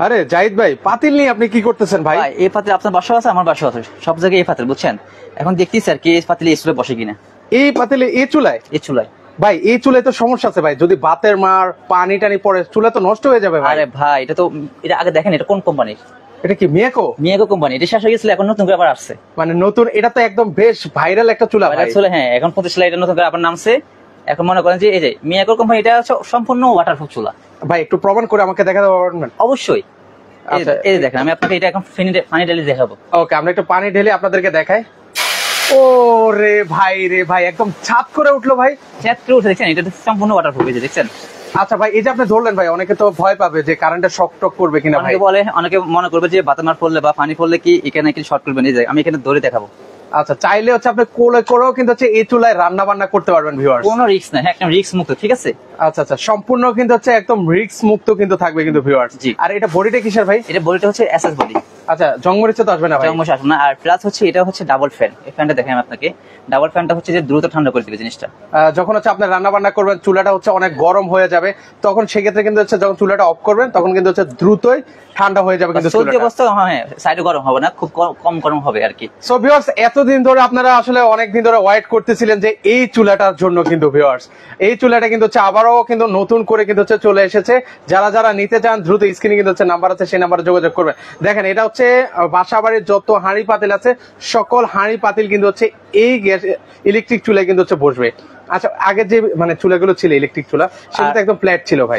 আরে জাহিদ ভাই, পাতিল নিয়ে আপনি কি করতেছেন ভাই? এই পাতিল আপনার বাসা আছে, আমার বাসা আছে, সব জায়গায় এই পাতিল, বুঝছেন? এখন দেখতেছি আর কি এই পাতিলে এই চুলায় বসে কিনা। এই পাতিলে এই চুলায়? এই চুলায় ভাই, এই চুলায় তো সমস্যা আছে ভাই, যদি ভাতের মার পানি টানি পড়ে চুলা তো নষ্ট হয়ে যাবে ভাই। আরে ভাই, এটা আগে দেখেন, এটা কোন কোম্পানির? এটা কি মিয়াকো? মিয়াকো কোম্পানি। এটা শেষ হয়ে গেছিল, এখন নতুন করে আবার আসছে। মানে নতুন? এটা তো একদম বেশ ভাইরাল একটা চুলা ভাই। আসলে হ্যাঁ, এখন প্রতিষ্ঠা এটা নতুন করে আবার নামছে। এখন মনে করেন যে এই যে মিয়াকো কোম্পানি, এটা সম্পূর্ণ ওয়াটারপ্রুফ চুলা। ভাই একটু প্রমাণ করে আমাকে দেখাতে পারবেন? অবশ্যই। এই দেখেন, আমি আপনাকে এটা এখন পানি ঢেলে দেখাবো। ওকে, আমরা একটু পানি ঢেলে আপনাদেরকে দেখাই। ও রে ভাই, একদম ছাদ করে উঠলো ভাই। ছাদ করে উঠে, দেখছেন? এটা সম্পূর্ণ ওয়াটারপ্রুফ, এই যে দেখছেন। আচ্ছা ভাই, এই যে আপনি ধরলেন ভাই, অনেকে তো ভয় পাবে যে কারেন্টের শক টক করবে কিনা ভাই। অনেকে মনে করবে যে বাতামার পড়লে বা পানি পড়লে কি এখানে কি শর্ট করবে। এই যে আমি এখানে ধরে দেখাবো। আচ্ছা, চাইলে হচ্ছে আপনি কোলে করেও কিন্তু হচ্ছে এই চুলায় রান্না বান্না করতে পারবেন ভিউয়ার্স। কোনো রিস্ক নাই, একদম রিস্ক মুক্ত, ঠিক আছে? আচ্ছা, সম্পূর্ণ কিন্তু হচ্ছে একদম রিস্ক মুক্ত কিন্তু থাকবে কিন্তু ভিউয়ার্স। জি। আর এটা বডিটা কিসের ভাই? এটা বডিটা হচ্ছে এসএস বডি। আচ্ছা, জংমরিচে তো আসবে না ভাই? জংমরিচে আসবে না। আর প্লাস হচ্ছে এটা হচ্ছে ডাবল ফ্যান। এই ফ্যানটা দেখেন আপনাকে, ডাবল ফ্যানটা হচ্ছে যে দ্রুত ঠান্ডা করে দিবে জিনিসটা। যখন হচ্ছে আপনি রান্না বান্না করবেন, চুলাটা হচ্ছে অনেক গরম হয়ে যাবে, তখন সেক্ষেত্রে কিন্তু হচ্ছে যখন চুলাটা অফ করবেন তখন কিন্তু হচ্ছে দ্রুতই ঠান্ডা হয়ে যাবে কিন্তু চলতি অবস্থা। হ্যাঁ, সাইডে গরম হবে না, খুব কম গরম হবে আর কি। সো ভিউয়ার্স, এতদিন ধরে আপনারা আসলে অনেকদিন ধরে ওয়েট করতেছিলেন যে এই চুলাটার জন্য কিন্তু ভিউয়ার্স, এই চুলাটা কিন্তু হচ্ছে আবারও কিন্তু নতুন করে কিন্তু হচ্ছে চলে এসেছে। যারা নিতে চান দ্রুত স্ক্রিনে কিন্তু হচ্ছে নাম্বার আছে, সেই নাম্বারে যোগাযোগ করবেন। দেখেন, এটা হচ্ছে বাসাবাড়ির যত হাঁড়ি পাতিল আছে সকল হাঁড়ি পাতিল কিন্তু হচ্ছে এই গ্যাস ইলেকট্রিক চুলায় কিন্তু হচ্ছে বসবে। আচ্ছা, আগে যে মানে চুলাগুলো ছিল ইলেকট্রিক চুলা, সেটা একদম ফ্ল্যাট ছিল ভাই।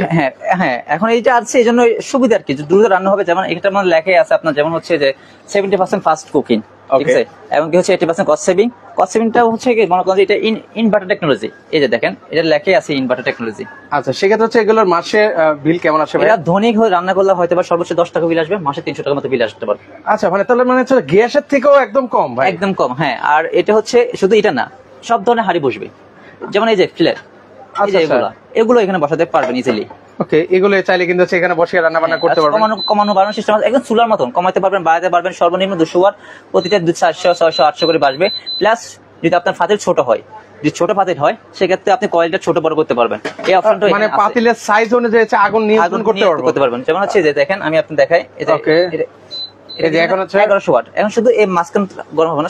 হ্যাঁ, এখন এইটা আছে, এই জন্য সুবিধা আর কি, দ্রুত রান্না হবে। যেমন এটা মানে লেখাই আছে আপনার, যেমন হচ্ছে যে 70% ফাস্ট কুকিং, ঠিক আছে? এবং কি হচ্ছে 80% কস্ট সেভিং। কস্ট সেভিংটা হচ্ছে কি, মনে করেন এটা ইনভার্টার টেকনোলজি। এই যে দেখেন, এটা লেখাই আছে ইনভার্টার টেকনোলজি। আচ্ছা, সেক্ষেত্রে হচ্ছে এগুলোর মাসে বিল কেমন আসবে? এটা ধনিক হয়ে রান্না করলে হয়তো বা সর্বোচ্চ 10 টাকা বিল আসবে, মাসে 300 টাকার মতো বিল আসতে পারে। আচ্ছা, মানে তাহলে মানে হচ্ছে গ্যাসের থেকেও একদম কম ভাই? একদম কম, হ্যাঁ। আর এটা হচ্ছে শুধু এটা না, সব ধরনের হাঁড়ি বসবে। যেমন এই যে ফ্ল্যাট, এগুলো এখানে বসাতে পারবেন ইজিলি। ওকে, এগুলো চাইলে কিন্তু হচ্ছে এখানে বসে রান্না বান্না করতে পারবেন। কমানো বাড়ানোর সিস্টেম আছে, একদম চুলার মতন কমাতে পারবেন, বাড়াতে পারবেন। সর্বনিম্ন 200 ওয়াট, প্রতিটা 400, 600, 800 করে বাসবে। প্লাস যদি আপনার পাতিল ছোট হয়, যদি ছোট পাতিল হয়, সেক্ষেত্রে আপনি কয়েলটা ছোট বড় করতে পারবেন। এই অপশনটা মানে পাতিলের সাইজ অনুযায়ী আগুন নিয়ন্ত্রণ করতে পারবেন। যেমন হচ্ছে যে দেখেন, আমি আপনি দেখাই। এখন হচ্ছে 1100 ওয়াট। এখন শুধু এই মাঝখান গরম হবে না,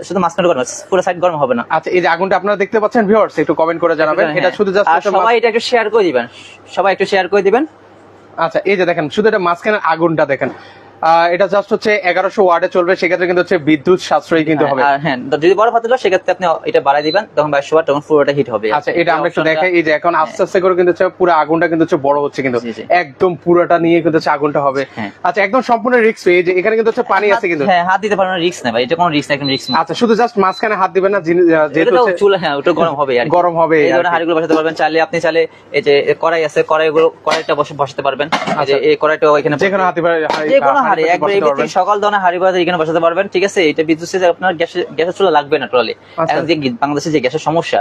শুধু মাঝখান গরম হবে, পুরো সাইড গরম হবে না। আচ্ছা, এই যে আগুনটা আপনারা দেখতে পাচ্ছেন ভিউয়ার্স, একটু কমেন্ট করে জানাবেন। এটা শুধু জাস্ট সবাই এটা একটু শেয়ার করে দিবেন। আচ্ছা, এই যে দেখেন, শুধু এটা মাঝখানে আগুনটা দেখেন। এটা জাস্ট হচ্ছে 1100 ওয়াটে চলবে, সেক্ষেত্রে কিন্তু হচ্ছে বিদ্যুৎ সাশ্রয়ী কিন্তু হবে। হ্যাঁ, যদি বড় পাতিল হয় সেক্ষেত্রে আপনি এটা বাড়াই দিবেন, তখন 2200 ওয়াট, তখন পুরোটা হিট হবে। আচ্ছা, এটা আমরা একটু দেখাই। এই যে এখন আস্তে আস্তে করে কিন্তু হচ্ছে পুরো আগুনটা কিন্তু হচ্ছে বড় হচ্ছে, কিন্তু একদম পুরোটা নিয়ে কিন্তু হচ্ছে আগুনটা হবে। আচ্ছা, একদম সম্পূর্ণ রিস্ক ফ্রি। এই যে এখানে কিন্তু হচ্ছে পানি আছে কিন্তু। হ্যাঁ, হাত দিতে পারবেন না, রিস্ক নাই ভাই, এটা কোনো রিস্ক নাই, একদম রিস্ক না। আচ্ছা, শুধু জাস্ট মাঝখানে হাত দিবেন না, যেহেতু চুলা, হ্যাঁ, ওটা গরম হবে আর গরম হবে। এই ধরনের হাঁড়িগুলো বসাতে পারবেন। চাইলে আপনি এই যে কড়াই আছে, কড়াইটা বসাতে পারবেন। এই কড়াইটা এখানে যেখানে হাতে পারে, যে কোনো হাঁড়ি একবার সকল ধরনের হাঁড়ি বাজার এখানে বসাতে পারবেন, ঠিক আছে? এটা বিদ্যুৎ আপনার গ্যাসের চুলা লাগবে না টোটালি। এখন যে বাংলাদেশে যে গ্যাসের সমস্যা,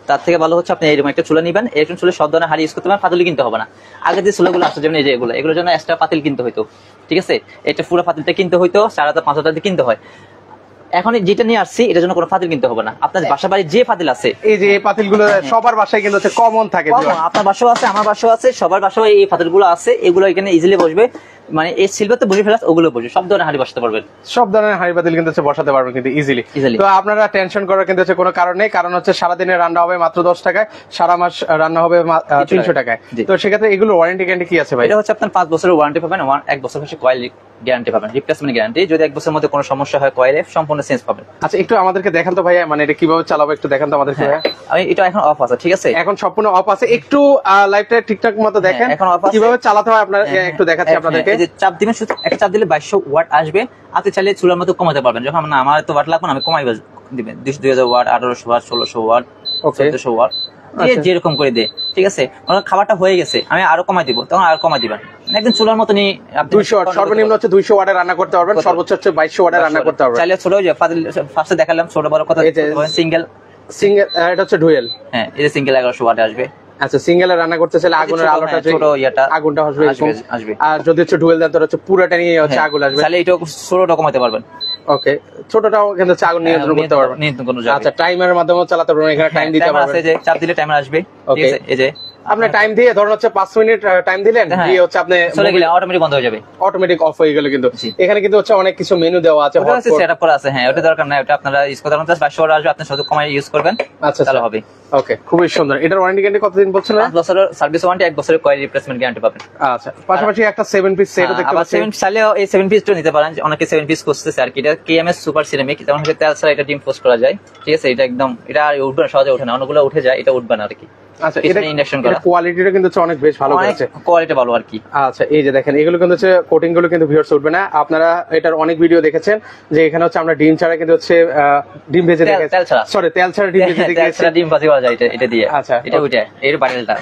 তার থেকে ভালো হচ্ছে আপনি এরকম একটা চুলা নিবেন। এরকম চুলা সব ধরনের হাঁড়ি ইউজ করতে পারেন, পাতিল কিনতে হবে না। আগে যে চুলাগুলো আসছে, যেমন এই যে এগুলোর জন্য এক্সট্রা পাতিল কিনতে হইতো, ঠিক আছে? এটা পুরো পাতিলটা কিনতে হইতো 4000-5000 দিয়ে কিনতে হয়। এখন যেটা নিয়ে আসছি, এটার জন্য কোনো পাতিল কিনতে হবে না। আপনার বাসা বাড়ির যে পাতিল আছে, এই যে এই পাতিলগুলো সবার বাসায় কিন্তু হচ্ছে কমন থাকে। আপনার বাসাও আছে, আমার বাসাও আছে, সবার বাসায় এই পাতিলগুলো আছে। এগুলো এখানে ইজিলি বসবে, মানে এই সিলভার তো বসে ফেলাস, ওগুলো বসে সব ধরনের হাঁড়ি বসাতে পারবেন। সব ধরনের হাঁড়ি পাতিল কিন্তু বসাতে পারবেন কিন্তু ইজিলি। তো আপনারা টেনশন করার কিন্তু কোনো কারণ নেই, কারণ হচ্ছে সারাদিনের রান্না হবে মাত্র 10 টাকায়, সারা মাস রান্না হবে 300 টাকায়। তো সেক্ষেত্রে এগুলো ওয়ারেন্টি গ্যারান্টি কি আছে ভাই? এটা হচ্ছে আপনার 5 বছরের ওয়ারেন্টি পাবেন, 1 বছর হচ্ছে কয়েল গ্যারান্টি পাবেন, রিপ্লেসমেন্ট গ্যারান্টি। যদি 1 বছরের মধ্যে কোনো সমস্যা হয় কয়েলে, সম্পূর্ণ চেঞ্জ পাবেন। আচ্ছা, একটু আমাদেরকে দেখান তো ভাইয়া, মানে এটা কিভাবে চালাবো একটু দেখান তো আমাদেরকে। আমি এটা এখন অফ আছে, ঠিক আছে? এখন সম্পূর্ণ অফ আছে, একটু লাইভটা ঠিকঠাক মতো দেখেন। এখন অফ আছে, কিভাবে চালাতে হয় আপনারা একটু দেখাচ্ছি আপনাদেরকে। এই যে চাপ দিবেন, শুধু একটা চাপ দিলে 2200 ওয়াট আসবে। আপনি চাইলে চুলার মতো কমাতে পারবেন। যখন আমার তো ওয়াট লাগবে না, আমি কমাই দিবেন 2000 ওয়াট, 1800 ওয়াট, 1600 ওয়াট, 1400 ওয়াট, যেরকম করে দে, ঠিক আছে? খাবারটা হয়ে গেছে, আমি আরো কমাই দিব, তখন আর কমাই দিবেন। একদম চুলার মতো নিয়ে 200 ওয়াট, সর্বনিম্ন হচ্ছে 200 ওয়াটে রান্না করতে পারবেন, সর্বোচ্চ হচ্ছে 2200 ওয়াটে রান্না করতে পারবেন। চাইলে ছোট ফার্স্টে দেখালাম ছোট বড় কথা, সিঙ্গেল, এটা হচ্ছে ডুয়েল। হ্যাঁ, এই যে সিঙ্গেল 1100 ওয়াটে আসবে। আচ্ছা, সিঙ্গেলে রান্না করতে চাইলে আগুনের আলোটা ছোট, আগুনটা আসবে। আর যদি হচ্ছে ডুয়েল দেন, তাহলে হচ্ছে পুরোটা নিয়ে হচ্ছে আগুন আসবে। তাহলে এটা ছোটটা কমাতে পারবেন। ওকে, ছোটটাও কিন্তু আগুন নিয়ন্ত্রণ করতে পারবেন। আচ্ছা, টাইমারের মাধ্যমে চালাতে পারবেন, এখানে টাইম দিতে পারবেন। আছে যে চাপ দিলে টাইমার আসবে, ঠিক আছে? এই যে আপনি টাইম দিয়ে ধরুন হচ্ছে 5 মিনিট টাইম দিলেন, দিয়ে হচ্ছে আপনি চলে গেলে অটোমেটিক বন্ধ হয়ে যাবে, অটোমেটিক অফ হয়ে গেল। কিন্তু এখানে কিন্তু হচ্ছে অনেক কিছু মেনু দেওয়া আছে, ওটা হচ্ছে সেটআপ করা আছে। হ্যাঁ, ওটা দরকার নাই, ওটা আপনারা ইউজ করতে পারেন। 500 ওয়াট আসবে, আপনি শুধু কমাই ইউজ করবেন, আচ্ছা তাহলে হবে। ওকে, খুবই সুন্দর। এটার ওয়ারেন্টি গ্যারান্টি কতদিন বলছেন? 5 বছরের সার্ভিস ওয়ারেন্টি, 1 বছরের কয়েল রিপ্লেসমেন্ট গ্যারান্টি পাবেন। আচ্ছা, পাশাপাশি একটা 7 পিস সেটও দেখতে আবার পাচ্ছি। 7 চাইলেও এই 7 পিসটা নিতে পারেন, অনেকে 7 পিস করতেছে আর কি। এটা কেএমএস সুপার সিরামিক, যেমন হচ্ছে তেল ছাড়া এটা ডিম পোস্ট করা যায়, ঠিক আছে। এটা একদম, এটা আর উঠবে না, সহজে ওঠে না, অন্যগুলো উঠে যায়, এটা উঠবে না আর কি। আচ্ছা, এটা ইন্ডাকশন করা, কোয়ালিটিটা কিন্তু হচ্ছে অনেক বেশ ভালো করেছে, কোয়ালিটি ভালো আর কি। আচ্ছা, এই যে দেখেন, এগুলো কিন্তু হচ্ছে কোটিং গুলো কিন্তু ভিউয়ার্স উঠবে না। আপনারা এটার অনেক ভিডিও দেখেছেন যে এখানে হচ্ছে আমরা ডিম ছাড়া কিন্তু হচ্ছে ডিম ভেজে দেখেছি, তেল ছাড়া, সরি তেল ছাড়া ডিম ভেজে দেখেছি, ডিম ভাজি করা যায় এটা দিয়ে। আচ্ছা, এটা ওইটা এর বারেলটা।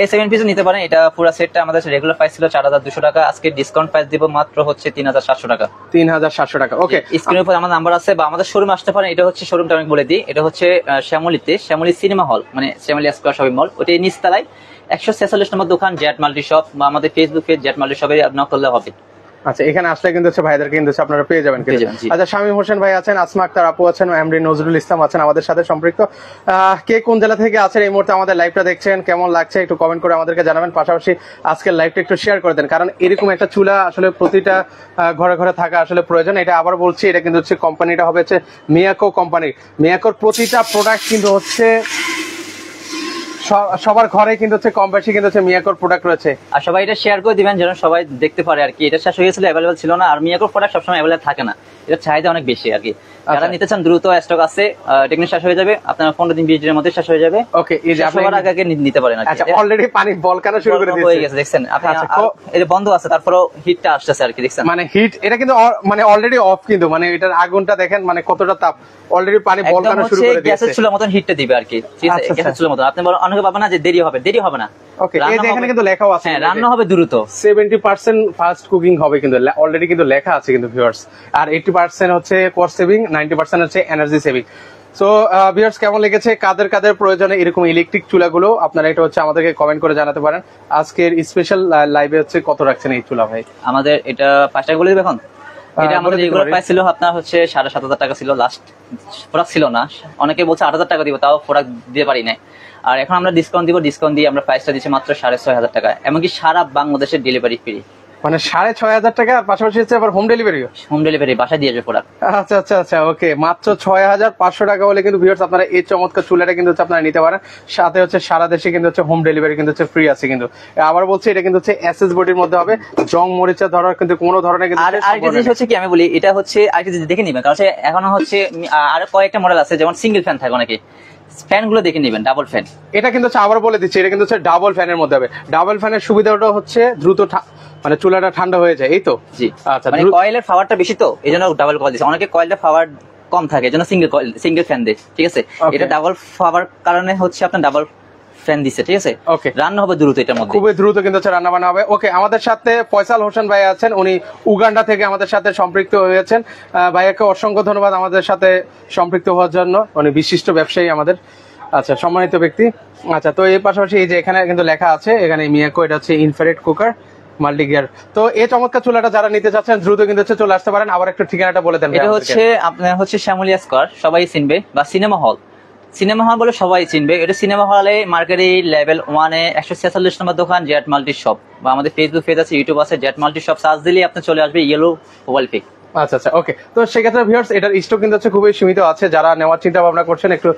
এই 7 পিস নিতে পারেন। এটা পুরো সেটটা আমাদের রেগুলার প্রাইস ছিল 4200 টাকা, আজকে ডিসকাউন্ট প্রাইস দিব মাত্র হচ্ছে 3700 টাকা। 3700 টাকা। ওকে, স্ক্রিনের উপর আমার নাম্বার আছে, বা আমাদের শোরুমে আসতে পারেন। এটা হচ্ছে শোরুমটা আমি বলে দিই, এটা হচ্ছে শ্যামলীতে, শ্যামলী সিনেমা হল, মানে শ্যামলী স্কয়ার শপিং মল, ওটা নিচতলায় 146 নম্বর দোকান, জেট মাল্টি শপ, বা আমাদের ফেসবুক পেজ জেট মাল্টি শপে আপনার করলে হবে। আচ্ছা, এখানে আসলে কিন্তু হচ্ছে ভাইদেরকে কিন্তু আপনারা পেয়ে যাবেন। আচ্ছা, শামীম হোসেন ভাই আছেন, আসমা আক্তার আপু আছেন, এমডি নজরুল ইসলাম আছেন আমাদের সাথে সম্পৃক্ত। কে কোন জেলা থেকে আছেন এই মুহূর্তে আমাদের লাইভটা দেখছেন, কেমন লাগছে একটু কমেন্ট করে আমাদেরকে জানাবেন। পাশাপাশি আজকের লাইভটা একটু শেয়ার করে দেন, কারণ এরকম একটা চুলা আসলে প্রতিটা ঘরে ঘরে থাকা আসলে প্রয়োজন। এটা আবার বলছি, এটা কিন্তু হচ্ছে কোম্পানিটা হবে হচ্ছে মিয়াকো কোম্পানির। মিয়াকোর প্রতিটা প্রোডাক্ট কিন্তু হচ্ছে সবার ঘরে কিন্তু হচ্ছে কম বেশি কিন্তু হচ্ছে মিয়াকোর প্রোডাক্ট রয়েছে। আর সবাই এটা শেয়ার করে দিবেন যেন সবাই দেখতে পারে আর কি। এটা শেষ হয়ে গেছিল, অ্যাভেলেবল ছিল না, আর মিয়াকোর প্রোডাক্ট সবসময় অ্যাভেলেবল থাকে না, এটা চাহিদা অনেক বেশি আর কি। যারা নিতে চান দ্রুত, স্টক আছে, টেকনিক শেষ হয়ে যাবে, আপনার 15 দিন 20 দিনের মধ্যে শেষ হয়ে যাবে। ওকে, এই যে সবার আগে নিতে পারেন। আচ্ছা, অলরেডি পানি বলকানো শুরু করে দিয়েছে, হয়ে গেছে দেখছেন আপনি। এটা বন্ধ আছে, তারপরেও হিটটা আসছে আর কি, দেখছেন মানে হিট, এটা কিন্তু মানে অলরেডি অফ, কিন্তু মানে এটার আগুনটা দেখেন মানে কতটা তাপ, অলরেডি পানি বলকানো শুরু করে দিয়েছে। গ্যাসের চুলার মতন হিটটা দিবে আর কি, ঠিক আছে। গ্যাসের চুলার মতন আপনি অনেকে ভাবেন না যে দেরি হবে না। ওকে, এই যে এখানে কিন্তু লেখাও আছে, হ্যাঁ, রান্না হবে দ্রুত, 70% ফাস্ট কুকিং হবে কিন্তু অলরেডি কিন্তু লেখা আছে কিন্তু ভিউয়ার্স। আর 80% হচ্ছে কস্ট সেভিং, 90% হচ্ছে এনার্জি সেভিং। সো ভিউয়ার্স, কেমন লেগেছে, কাদের কাদের প্রয়োজনে এরকম ইলেকট্রিক চুলাগুলো, আপনারা এটা হচ্ছে আমাদেরকে কমেন্ট করে জানাতে পারেন। আজকের স্পেশাল লাইভে হচ্ছে কত রাখছেন এই চুলা ভাই? আমাদের এটা 5 টাকা বলে দিবেন এখন। এটা আমাদের রেগুলার প্রাইস ছিল আপনার হচ্ছে 7500 টাকা ছিল, লাস্ট প্রোডাক্ট ছিল না। অনেকে বলছে 8000 টাকা দিব, তাও প্রোডাক্ট দিতে পারি না। আর এখন আমরা ডিসকাউন্ট দিব, ডিসকাউন্ট দিয়ে আমরা প্রাইসটা দিচ্ছি মাত্র 6500 টাকা, এমনকি সারা বাংলাদেশের ডেলিভারি ফ্রি। মানে 6500 টাকা, আর পাশাপাশি হচ্ছে আবার হোম ডেলিভারিও। হোম ডেলিভারি, বাসায় দিয়ে যাবে প্রোডাক্ট। আচ্ছা আচ্ছা আচ্ছা, ওকে, মাত্র 6500 টাকা হলে কিন্তু ভিউয়ার্স আপনারা এই চমৎকার চুলাটা কিন্তু হচ্ছে আপনারা নিতে পারেন। সাথে হচ্ছে সারা দেশে কিন্তু হচ্ছে হোম ডেলিভারি কিন্তু হচ্ছে ফ্রি আছে। কিন্তু আবার বলছি, এটা কিন্তু হচ্ছে এসএস বডির মধ্যে হবে, জং মরিচা ধরার কিন্তু কোনো ধরনের কিন্তু। আর আরেকটা জিনিস হচ্ছে কি, আমি বলি এটা হচ্ছে আরেকটা জিনিস দেখে নিবেন, কারণ এখনো হচ্ছে আর কয়েকটা মডেল আছে, যেমন সিঙ্গেল ফ্যান থাকে অনেকে, ফ্যান গুলো দেখে নিবেন ডাবল ফ্যান। এটা কিন্তু আবার বলে দিচ্ছি, এটা কিন্তু হচ্ছে ডাবল ফ্যানের মধ্যে হবে। ডাবল ফ্যানের সুবিধাটা হচ্ছে দ্রুত মানে চুলাটা ঠান্ডা হয়ে যায়, এই তো। জি, আচ্ছা, মানে কয়েলের পাওয়ারটা বেশি, তো এই জন্য ডাবল কয়েল দিচ্ছে। অনেকে কয়েলটা পাওয়ার কম থাকে, এই জন্য সিঙ্গেল ফ্যান দেয়, ঠিক আছে। এটা ডাবল পাওয়ার কারণে হচ্ছে আপনার ডাবল ফ্যান দিচ্ছে, ঠিক আছে। ওকে, রান্না হবে দ্রুত, এটার মধ্যে খুবই দ্রুত কিন্তু হচ্ছে রান্না বান্না হবে। ওকে, আমাদের সাথে ফয়সাল হোসেন ভাই আছেন, উনি উগান্ডা থেকে আমাদের সাথে সম্পৃক্ত হয়েছেন। ভাইয়াকে অসংখ্য ধন্যবাদ আমাদের সাথে সম্পৃক্ত হওয়ার জন্য, উনি বিশিষ্ট ব্যবসায়ী আমাদের, আচ্ছা, সম্মানিত ব্যক্তি। আচ্ছা, তো এর পাশাপাশি এই যে এখানে কিন্তু লেখা আছে, এখানে মিয়াকো, এটা হচ্ছে ইনফ্রারেড কুকার মাল্টি গিয়ার। তো এই চমৎকার চুলাটা যারা নিতে চাচ্ছেন দ্রুত কিন্তু হচ্ছে চলে আসতে পারেন। আবার একটু ঠিকানাটা বলে দেন। এটা হচ্ছে আপনার হচ্ছে শ্যামলী স্কয়ার, সবাই চিনবে, বা সিনেমা হল বলে সবাই চিনবে। এটা সিনেমা হলে মার্কেটে লেভেল 1 এ 146 নম্বর দোকান, জেট মাল্টি শপ, বা আমাদের ফেসবুক পেজ আছে, ইউটিউব আছে, জেট মাল্টি শপ সার্চ দিলেই আপনি চলে আসবে ইয়েলো মোবাইল পিক। আচ্ছা আচ্ছা, ওকে। তো সেক্ষেত্রে ভিউয়ার্স, এটার স্টক কিন্তু হচ্ছে খুবই সীমিত আছে। যারা নেওয়ার চিন্তা ভাবনা করছেন একটু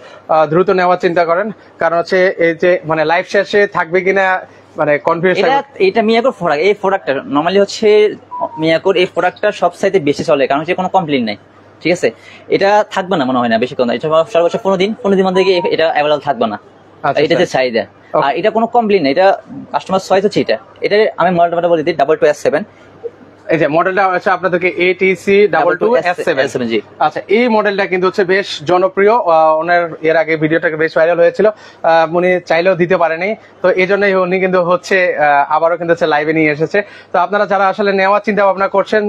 দ্রুত নেওয়ার চিন্তা করেন, কারণ হচ্ছে এই যে মানে লাইভ শেষে থাকবে কিনা মানে কনফিউশন। এটা মিয়াকোর প্রোডাক্ট, এই প্রোডাক্টটা নরমালি হচ্ছে মিয়াকোর এই প্রোডাক্টটা সবচাইতে বেশি চলে, কারণ হচ্ছে কোনো কমপ্লেইন নাই, ঠিক আছে। এটা থাকবে না মনে হয় না বেশিক্ষণ, এটা সর্বোচ্চ 15 দিন মধ্যে এটা অ্যাভেলেবল থাকবে না। এটা যে চাহিদা, আর এটা কোনো কমপ্লেইন নাই, এটা কাস্টমার চয়েস হচ্ছে। এটা আমি মডেলটা বলে দিই, 22S7। এই যে মডেলটা হচ্ছে আপনাদেরকে ATC 22S7। জি, আচ্ছা, এই মডেলটা কিন্তু হচ্ছে বেশ জনপ্রিয়। ওনার এর আগে ভিডিওটাকে বেশ ভাইরাল হয়েছিল, উনি চাইলেও দিতে পারেনি, তো এই জন্যই উনি কিন্তু হচ্ছে আবারও কিন্তু হচ্ছে লাইভে নিয়ে এসেছে। তো আপনারা যারা আসলে নেওয়ার চিন্তা ভাবনা করছেন,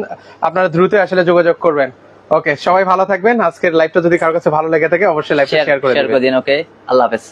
আপনারা দ্রুত আসলে যোগাযোগ করবেন। ওকে, সবাই ভালো থাকবেন। আজকের লাইভটা যদি কারোর কাছে ভালো লেগে থাকে অবশ্যই লাইভটা শেয়ার করে দিন। ওকে, আল্লাহ হাফেজ।